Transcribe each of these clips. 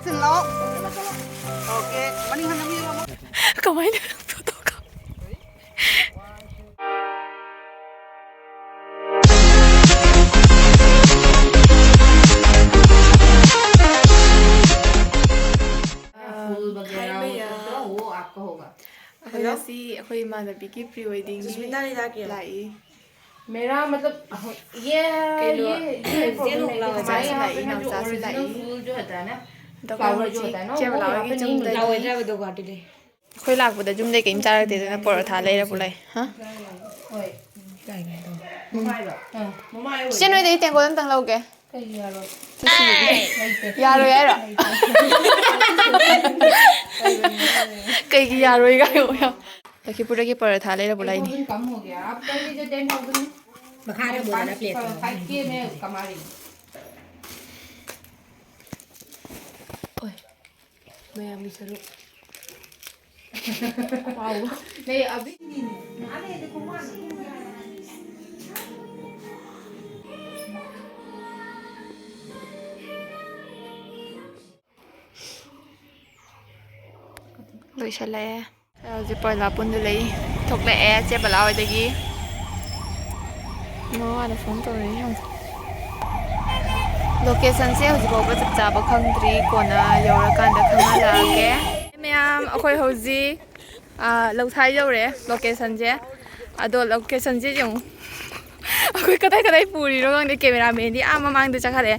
Senlok. Oke, mending hanya bilang. Kemain foto ka. ꯉꯁꯤ ꯑꯩꯈꯣꯏ ꯏꯃꯥꯟꯅꯕꯤꯒꯤ ꯄ꯭ꯔꯤ ꯋꯦꯗꯤꯡꯒꯤ ꯂꯥꯛꯏ मेरा मतलब ये ꯃꯆꯥꯁꯨ ꯂꯥꯛꯏ ꯅꯥꯎꯆꯥꯁꯨ ꯂꯥꯛꯏ जो होता है ना ꯑꯗꯨꯒ ꯍꯧꯖꯤꯛ ꯆꯦꯕꯂꯥꯒꯤ ꯌꯨꯝꯗꯒꯤ ꯑꯩꯈꯣꯏ ꯂꯥꯛꯄꯗ ꯌꯨꯝꯗꯩ ꯀꯩꯝ ꯆꯥꯔꯛꯇꯦꯗꯅ ꯄꯣꯔꯣꯊꯥ ꯂꯩꯔꯕꯨ ꯂꯩ ꯍꯥ ꯆꯦ ꯅꯣꯏꯗꯒꯤ ꯇꯦꯡꯀꯣꯠ ꯑꯝꯇꯪ ꯂꯧꯒꯦ ꯌꯥꯔꯣꯏ ꯍꯥꯏꯔꯣ ꯀꯩꯒꯤ ꯌꯥꯔꯣꯏꯒ ꯍꯥꯏꯌꯣ ꯂꯛꯈꯤꯄꯨꯔꯗꯒꯤ ꯄꯔꯣꯊꯥ ꯂꯩꯔꯕꯨ ꯂꯩꯅꯤ मयामी सरुक ꯂꯣꯏꯁꯜꯂꯛꯑꯦ ꯍꯧꯖꯤꯛ ꯄꯔꯂꯥꯄꯨꯟꯗ ꯂꯩ ꯊꯣꯛꯂꯛꯑꯦ ꯆꯦꯕꯂꯥ ꯍꯣꯏꯗꯒꯤ ꯃꯋꯥꯗ ꯐꯣꯟ ꯇꯧꯔꯛꯏ ꯌꯦꯡꯉꯣ ꯂꯣꯀꯦꯁꯟꯁꯦ ꯍꯧꯖꯤꯛꯐꯥꯎꯕ ꯆꯞ ꯆꯥꯕ ꯈꯪꯗ꯭ꯔꯤ ꯀꯣꯟꯅ ꯌꯧꯔꯀꯥꯟꯗ ꯈꯪꯍꯜꯂꯛꯑꯒꯦ ꯃꯌꯥꯝ ꯑꯩꯈꯣꯏ ꯍꯧꯖꯤꯛ ꯂꯧꯊꯥꯏ ꯌꯧꯔꯦ ꯂꯣꯀꯦꯁꯟꯁꯦ ꯑꯗꯣ ꯂꯣꯀꯦꯁꯟꯁꯦ ꯌꯦꯡꯉꯨ ꯑꯩꯈꯣꯏ ꯀꯗꯥꯏ ꯀꯗꯥꯏ ꯄꯨꯔꯤꯅꯣ ꯈꯪꯗꯦ ꯀꯦꯃꯦꯔꯥꯃꯦꯟꯗꯤ ꯃꯃꯥꯡꯗ ꯆꯠꯈꯠꯂꯦ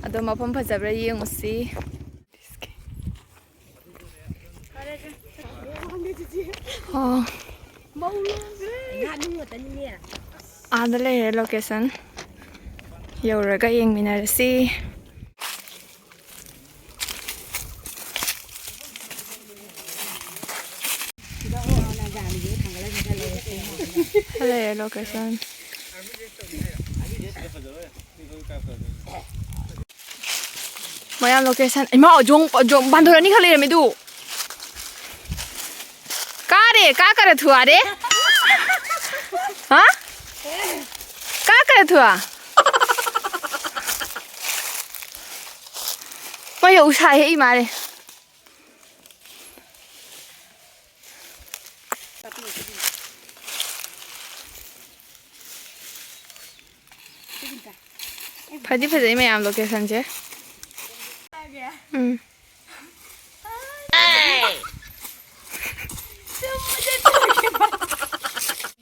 ꯑꯗꯣ ꯃꯐꯝ ꯐꯖꯕ꯭ꯔꯥ ꯌꯦꯡꯉꯨꯁꯤ ꯑꯥꯗ ꯂꯩꯔꯦ ꯂꯣꯀꯦꯁꯟ ꯌꯧꯔꯒ ꯌꯦꯡꯃꯤꯟꯅꯔꯁꯤ ꯂꯩꯔꯦ ꯂꯣꯀꯦꯁꯟ ꯃꯌꯥꯝ ꯂꯣꯀꯦꯁꯟ ꯏꯃꯥ ꯖꯣꯡ ꯕꯥꯟꯗꯣꯔ ꯑꯅꯤ ꯈꯛ ꯂꯩꯔꯝꯃꯦ ꯑꯗꯨ कारे का करे थुआ रे हाँ का करे थुआ मैं ये उठा है मारे फजी फजी मैं आम लोकेशन से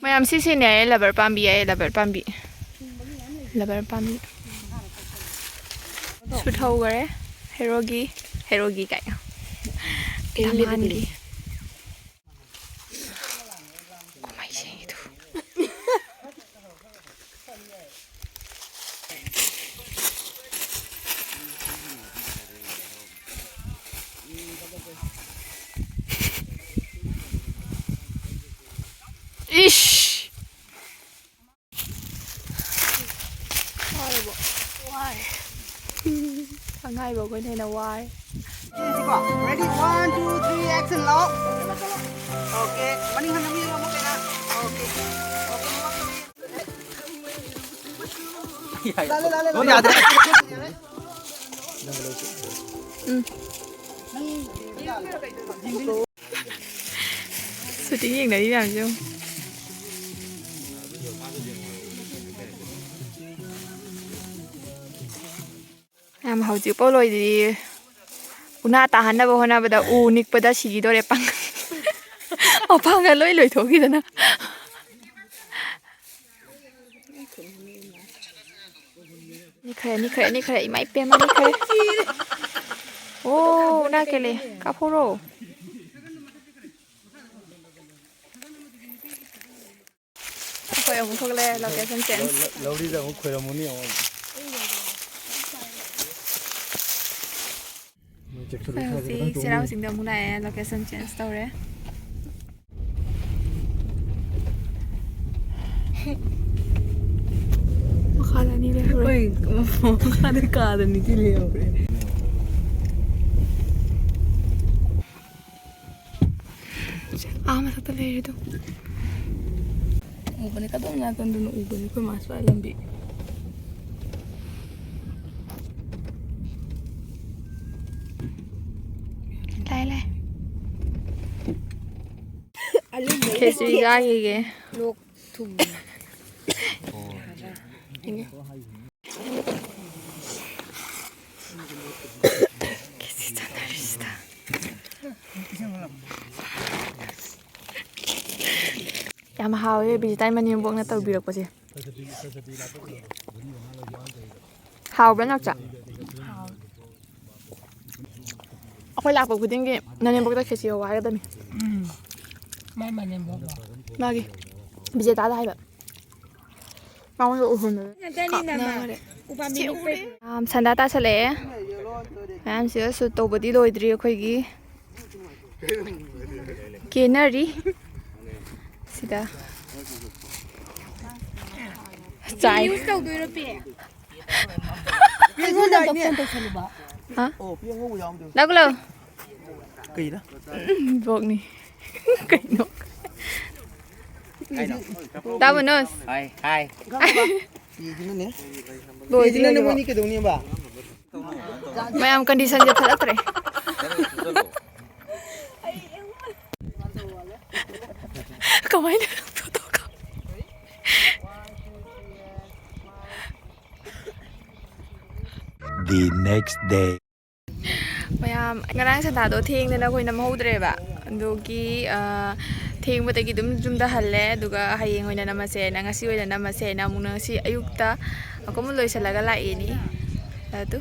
मैम सिने लबर पाबी लबर पाबी लबर पाबी सुथौगरे हेरोगी काय इश Ngay bộ cái này là why. Ready 1 2 3 action lock. Oke, mending hanya bilang mau kena. Oke. Lale. Ada. Shooting gì đấy làm chứ? Làm hậu chịu bao lôi thì una tahan na bahona bada unik pada sigi dore pang opang ga loi thogi dana ni khare mai pe ma ni khare oh na kele kaporo ko yang thok le location change lauri da mo khoira mo ni aw Sirau sing da mulai location change tawre makhala ni le oi makhala ka da ni ti le ore ama ta le do ubane ka dong na tan dun ubane ko mas wa lambi 来，开始压一个。ꯌꯥꯝ ꯍꯥꯎꯋꯦ ꯕꯤꯖꯤꯇꯥꯏ ꯃꯅꯦꯝꯕꯣꯛꯅ ꯇꯧꯕꯤꯔꯛꯄꯁꯦ ꯍꯥꯎꯕ꯭ꯔꯥ ꯅꯥꯎꯆꯥ ꯑꯩꯈꯣꯏ ꯂꯥꯛꯄ ꯈꯨꯗꯤꯡꯒꯤ ꯅꯅꯦꯝꯕꯣꯛꯇ ꯈꯦꯆꯤ ꯍꯧꯕ ꯍꯥꯏꯒꯗꯕꯅꯤ ꯃꯥꯏ ꯃꯅꯦꯝꯕꯣꯛ ꯃꯥꯒꯤ ꯕꯤꯖꯦꯇꯥꯗ ꯍꯥꯏꯕ ꯃꯉꯣꯟꯗ ꯎꯍꯟꯕ ꯁꯟꯗꯥ ꯇꯥꯁꯜꯂꯛꯑꯦ ꯃꯌꯥꯝꯁꯤꯒ ꯁꯨꯠ ꯇꯧꯕꯗꯤ ꯂꯣꯏꯗ꯭ꯔꯤ ꯑꯩꯈꯣꯏꯒꯤ ꯀꯦꯅꯔꯤ sida chai use tawdoiro pe Piang da ni ha oh piang ngo yaw de laglo kai da bok ni kai no Tabunos Hai yi jin ne loi jin ne mo ni ke dong ni ba mayam condition je phalatre kamai na photo ka The next day. mayam ngarang sa do thengna koi nam hodre ba adugi thengbadagi dum jumda halle aduga hayeng hoina namase na ngasi hoina namase na muna si ayukta akom loisalaga lai ni adu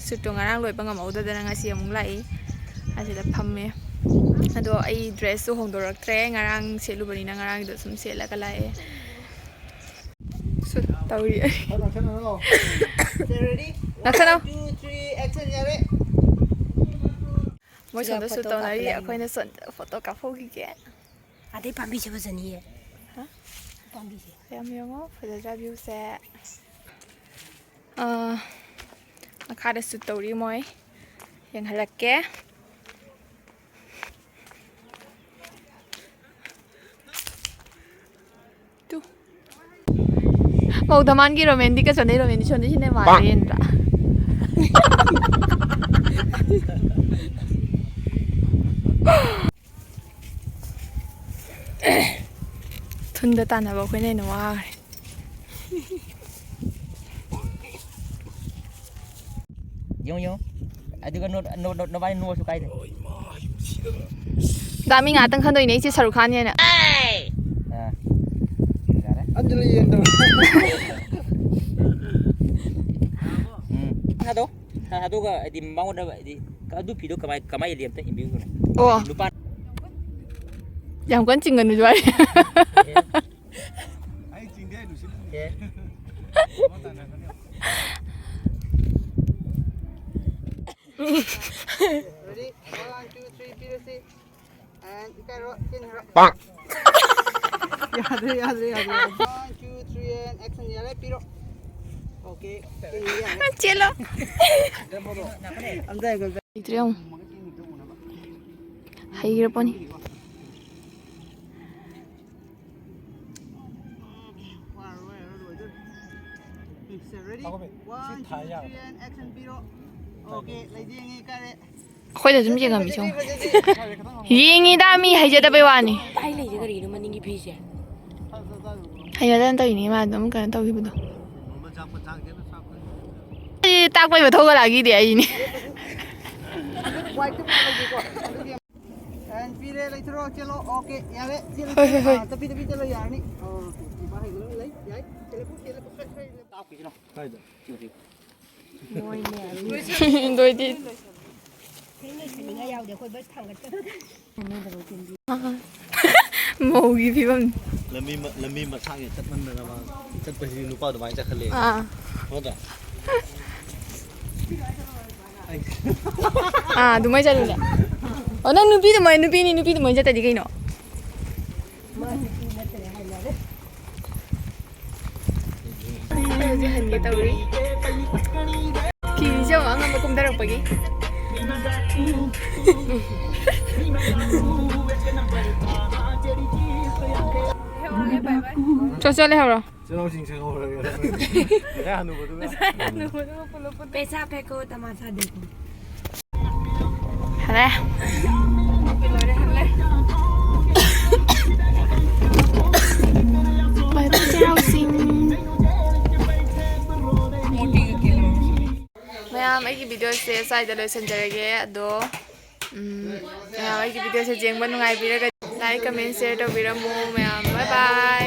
suto ngarang loi bangam auda da ngasi amung lai asida phamme ado ai dress su hongdoraktre ngarang selubani na ngarang do sum selaga lai su tauri ready nakano 2 3 action yare moi son su to nari akoina son photo ka phogi ke ade pambi che bajani ye pambi che yam yongo phada view se akada su tauri moi yang halakke Oh, teman ki romantis ka sonai romantis sonai sini marin ra. Tunda tanah bawa kene nuar. Yung aduga no bani no su kai de Dami ngatang kan doi nei si Shahrukh Khan ya na. anjali yen da hado ga di mangon da di ka du pido kamai liam ta imbi ko Oh, lupa yang kan cinggan nu jual. ai jing de lu sin ready 1 2 3 PSC and ikaro kin hara Bang. yaad 1 2 3 and action yare piro okay Cielo. andai go Itriong. Hai gira poni. ready 1 2 3 and action piro okay lai jing ngi kare Khoi da zum je ngam chong. Yingi da mi hai je da bai wani. pai le je gari no maningi phi che Hai ya dan tau ni ma dum kan tau hi bu do. Tak bai ba thau ga lagi de ai ni. white pa lagi ko and pire lai thro chalo okay yare Hoi. tapi chalo yar ni okay ba hai galo lai yai chele ko ta ki no hai da Doi di. Mau gi phi bam. lami ma sang ye chat man na ma chat pa si nu pa do mai cha khale Ah. ho da Ah, dumai cha lu la. Oh, nang nupi du mai ja ta di kai no. Hangi tauri. Ki jo ang ma kum darang pagi. Cho le haro. chano jing chang ho ra ya hanu bo du pesa pe ko tamasa de อะไรไปเลยได้ทันเลยไปพระเจ้าสิงमैम अगी video से side lotion जरगे अदो ma'am अगी video से जेंग बनुंगाई बिरगा like comment share तो बिरमु ma'am bye bye